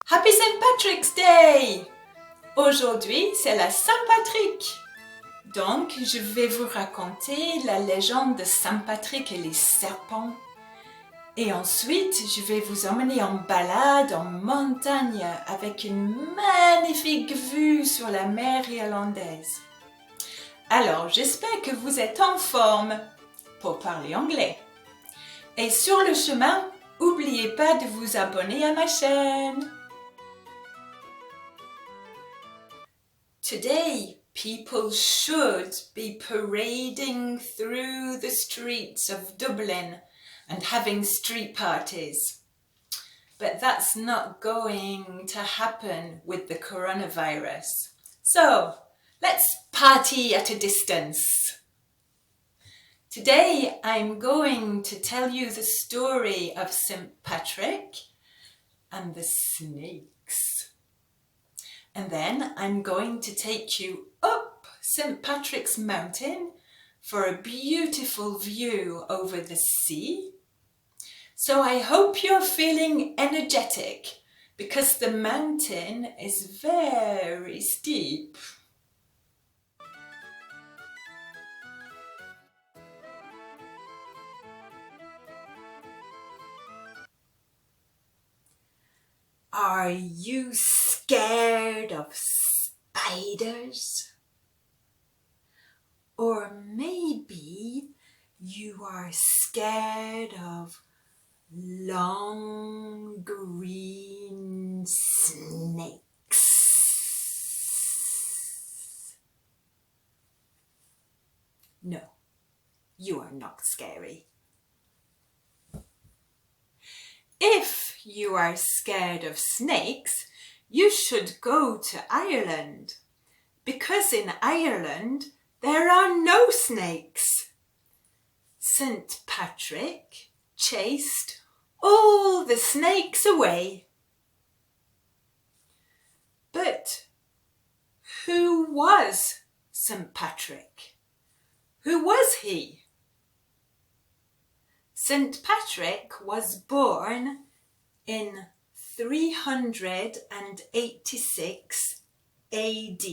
Happy St. Patrick's Day! Aujourd'hui, c'est la Saint-Patrick. Donc, je vais vous raconter la légende de Saint Patrick et les serpents. Et ensuite, je vais vous emmener en balade en montagne avec une magnifique vue sur la mer irlandaise. Alors, j'espère que vous êtes en forme pour parler anglais. Et sur le chemin, n'oubliez pas de vous abonner à ma chaîne. Today, people should be parading through the streets of Dublin and having street parties. But that's not going to happen with the coronavirus. So, let's party at a distance. Today, I'm going to tell you the story of St. Patrick and the snakes. And then I'm going to take you up St. Patrick's Mountain for a beautiful view over the sea. So I hope you're feeling energetic because the mountain is very steep. Are you scared of spiders? Or maybe you are scared of long green snakes. No, you are not scary. If you are scared of snakes, you should go to Ireland, because in Ireland there are no snakes. St. Patrick chased all the snakes away. But who was St. Patrick? Who was he? St. Patrick was born in 386 AD.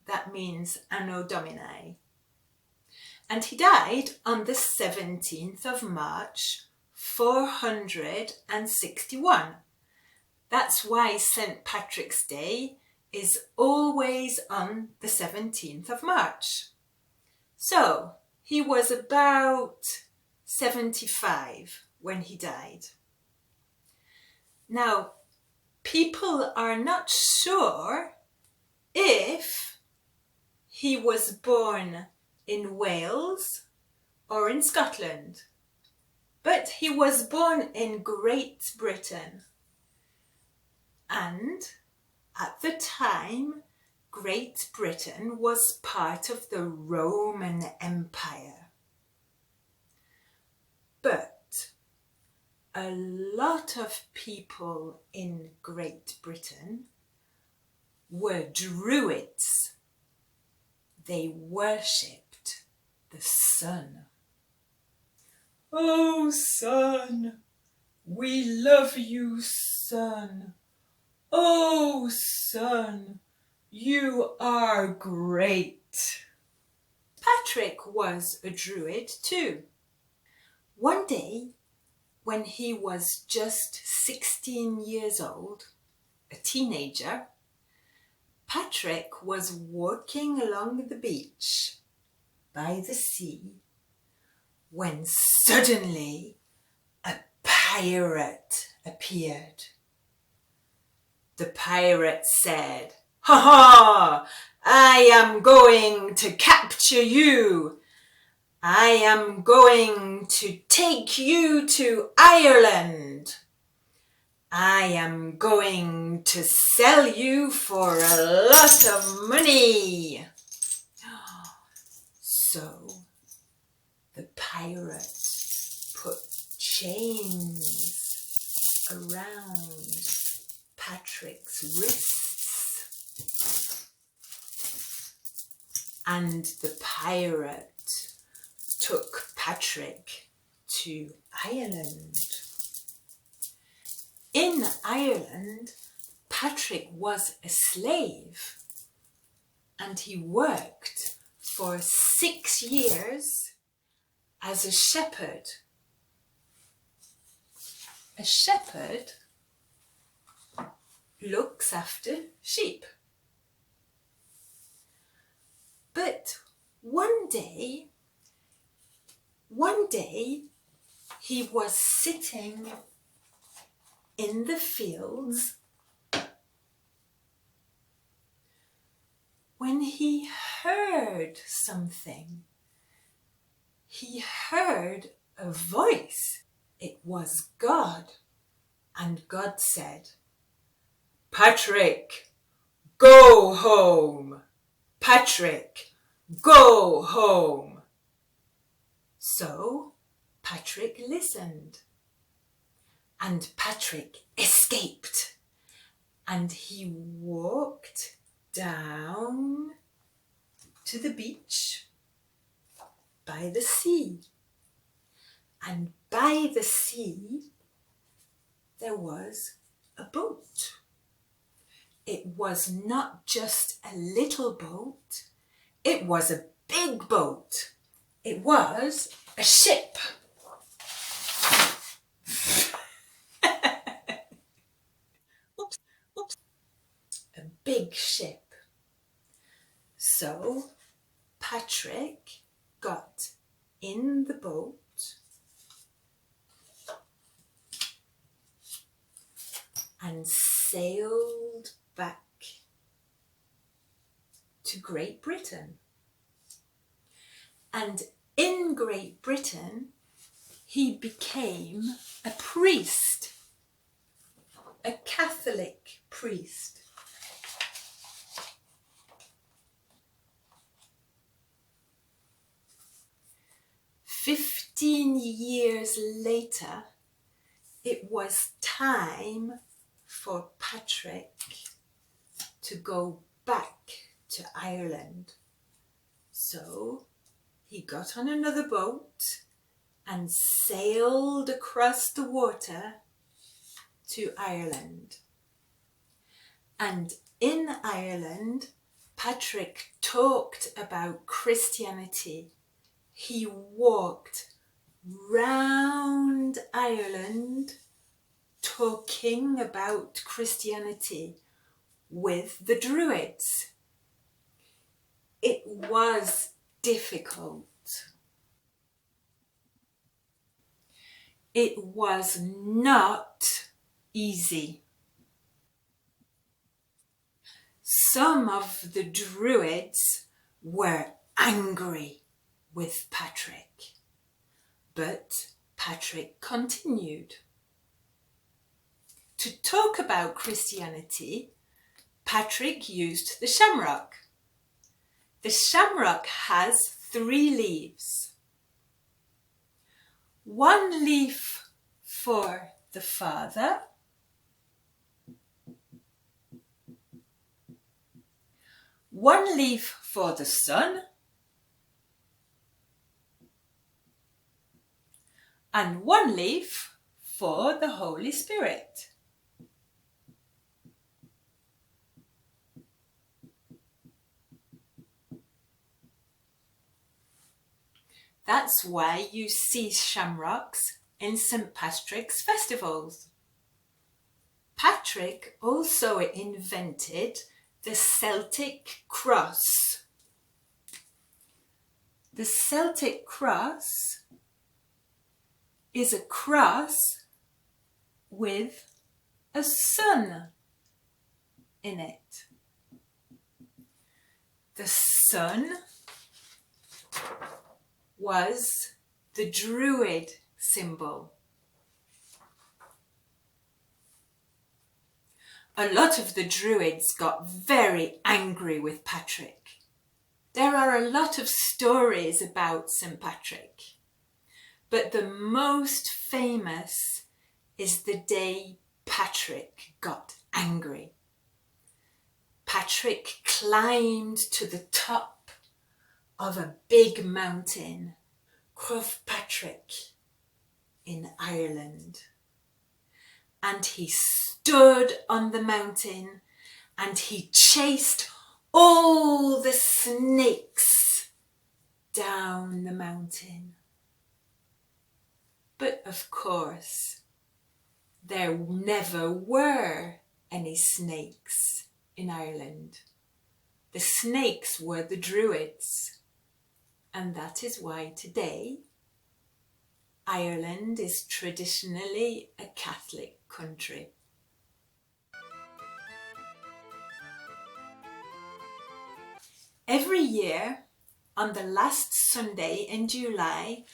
That means Anno Domini. And he died on the 17th of March, 461. That's why St. Patrick's Day is always on the 17th of March. So, he was about 75 when he died. Now, people are not sure if he was born in Wales or in Scotland, but he was born in Great Britain. And at the time, Great Britain was part of the Roman Empire. But a lot of people in Great Britain were Druids. They worshipped the sun. Oh, sun, we love you, sun. Oh, sun, you are great. Patrick was a Druid too. One day, when he was just 16 years old, a teenager, Patrick was walking along the beach by the sea when suddenly a pirate appeared. The pirate said, "Ha ha! I am going to capture you. I am going to take you to Ireland. I am going to sell you for a lot of money." So the pirate put chains around Patrick's wrists, and the pirate took Patrick to Ireland. In Ireland, Patrick was a slave and he worked for 6 years as a shepherd. A shepherd looks after sheep. But one day he was sitting in the fields when he heard something. He heard a voice. It was God. And God said, "Patrick, go home. Patrick, go home." So Patrick listened. And Patrick escaped. And he walked down to the beach by the sea. And by the sea there was a boat. It was not just a little boat, it was a big boat. It was a ship. Oops. A big ship. So Patrick got in the boat and sailed back to Great Britain. And in Great Britain, he became a priest, a Catholic priest. "15 years later, it was time for Patrick to go back to Ireland. So he got on another boat and sailed across the water to Ireland. And in Ireland, Patrick talked about Christianity. He walked round Ireland talking about Christianity with the Druids. It was difficult. It was not easy. Some of the Druids were angry with Patrick, but Patrick continued. To talk about Christianity, Patrick used the shamrock. The shamrock has 3 leaves. 1 leaf for the Father, 1 leaf for the Son, and 1 leaf for the Holy Spirit. That's why you see shamrocks in St. Patrick's festivals. Patrick also invented the Celtic cross. The Celtic cross is a cross with a sun in it. The sun was the Druid symbol. A lot of the Druids got very angry with Patrick. There are a lot of stories about St. Patrick, but the most famous is the day Patrick got angry. Patrick climbed to the top of a big mountain, Croagh Patrick, in Ireland. and he stood on the mountain and he chased all the snakes down the mountain. But of course, there never were any snakes in Ireland. The snakes were the Druids, and that is why today Ireland is traditionally a Catholic country. Every year, on the last Sunday in July,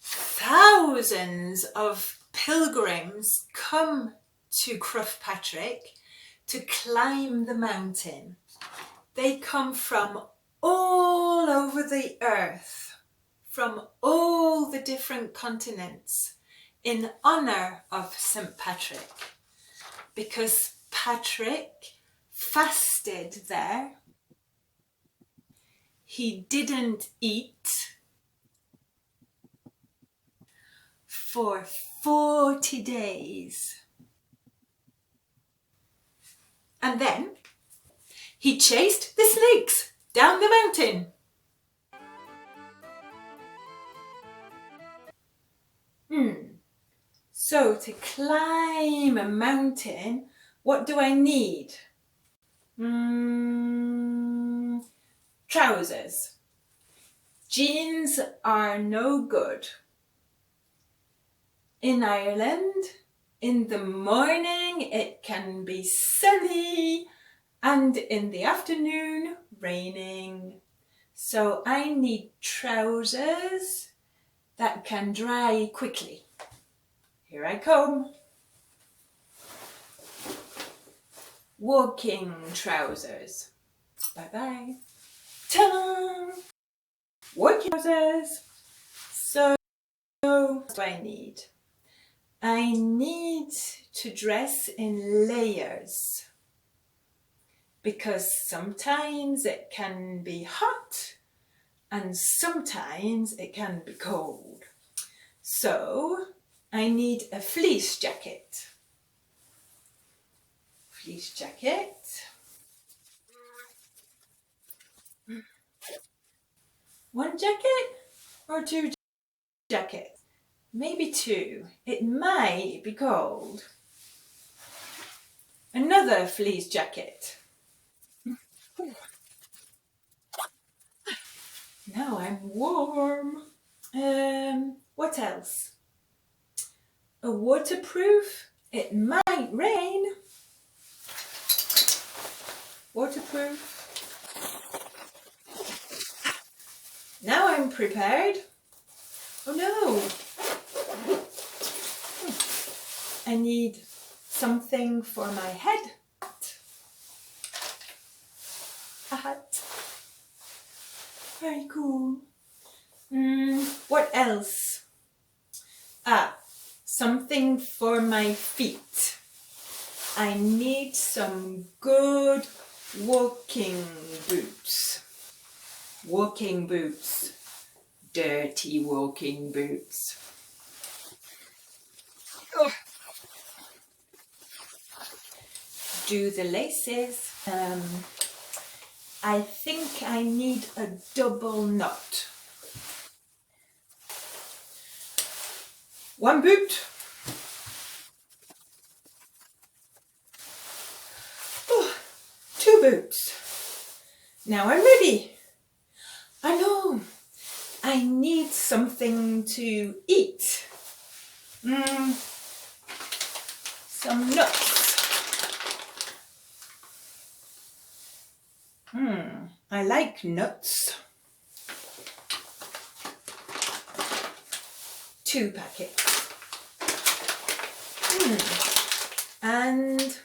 thousands of pilgrims come to Croagh Patrick to climb the mountain. They come from all over the earth, from all the different continents, in honour of St. Patrick, because Patrick fasted there. He didn't eat for 40 days. And then he chased the snakes down the mountain. So to climb a mountain, what do I need? Trousers. Jeans are no good. In Ireland, in the morning it can be sunny and in the afternoon raining. So I need trousers that can dry quickly. Here I come. Walking trousers. Bye-bye. Ta-da! Walking trousers. So what do I need? I need to dress in layers because sometimes it can be hot and sometimes it can be cold. So I need a fleece jacket. Fleece jacket. One jacket or two jackets? Maybe two. It might be cold. Another fleece jacket. Now I'm warm. What else? A waterproof. It might rain. Waterproof. Now I'm prepared. Oh no! I need something for my head. A hat. Very cool. What else? Something for my feet. I need some good walking boots. Walking boots. Dirty walking boots. Oh. Do the laces. I think I need a double knot. One boot. Oh, two boots. Now I'm ready. I know. I need something to eat. Some nuts. I like nuts. 2 packets. And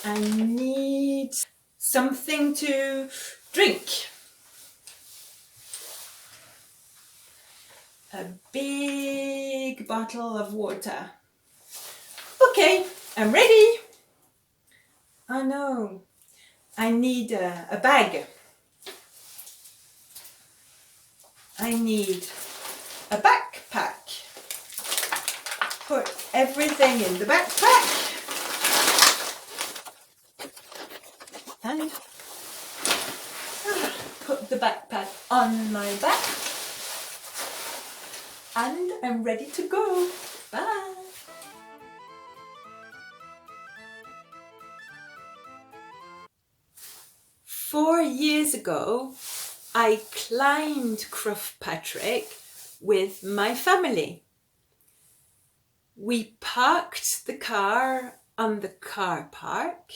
I need something to drink. A big bottle of water. Okay, I'm ready. Oh no, I need a bag. I need a backpack. Put everything in the backpack. and put the backpack on my back, and I'm ready to go. Bye! Four years ago, I climbed Croagh Patrick with my family. We parked the car on the car park,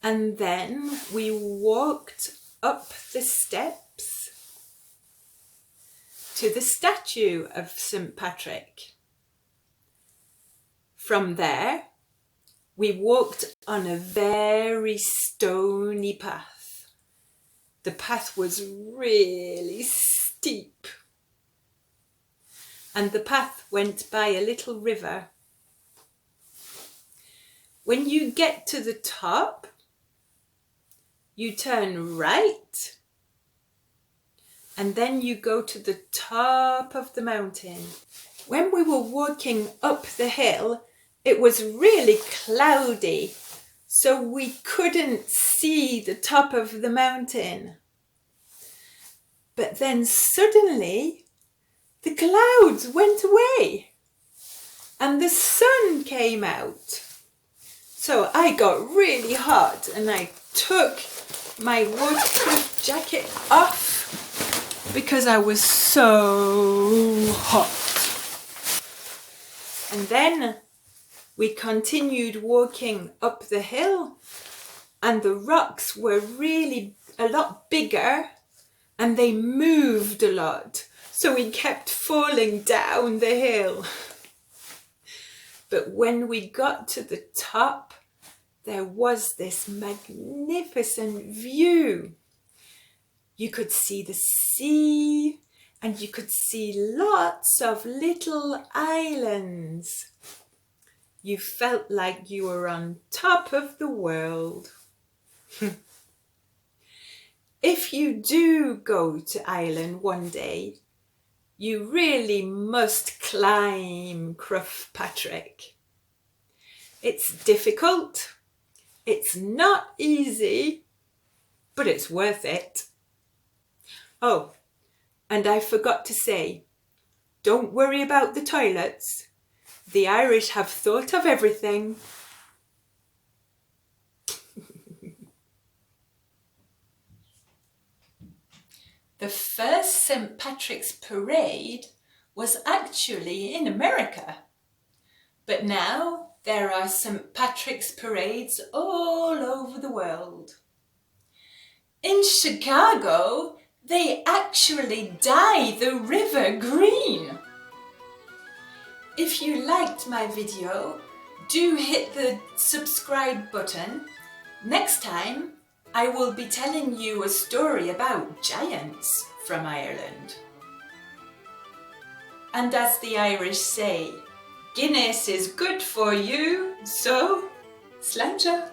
and then we walked up the steps to the statue of St. Patrick. From there, we walked on a very stony path. The path was really steep, and the path went by a little river. When you get to the top, you turn right, and then you go to the top of the mountain. When we were walking up the hill, it was really cloudy, so we couldn't see the top of the mountain. But then suddenly, the clouds went away and the sun came out. So I got really hot and I took my waterproof jacket off because I was so hot. And then we continued walking up the hill, and the rocks were really a lot bigger and they moved a lot. So we kept falling down the hill. But when we got to the top, there was this magnificent view. You could see the sea, and you could see lots of little islands. You felt like you were on top of the world. If you do go to Ireland one day, you really must climb Croagh Patrick. It's difficult, it's not easy, but it's worth it. Oh, and I forgot to say, don't worry about the toilets. The Irish have thought of everything. The first St. Patrick's Parade was actually in America, but now there are St. Patrick's Parades all over the world. In Chicago, they actually dye the river green. If you liked my video, do hit the subscribe button. Next time, I will be telling you a story about giants from Ireland. And as the Irish say, Guinness is good for you, so sláinte!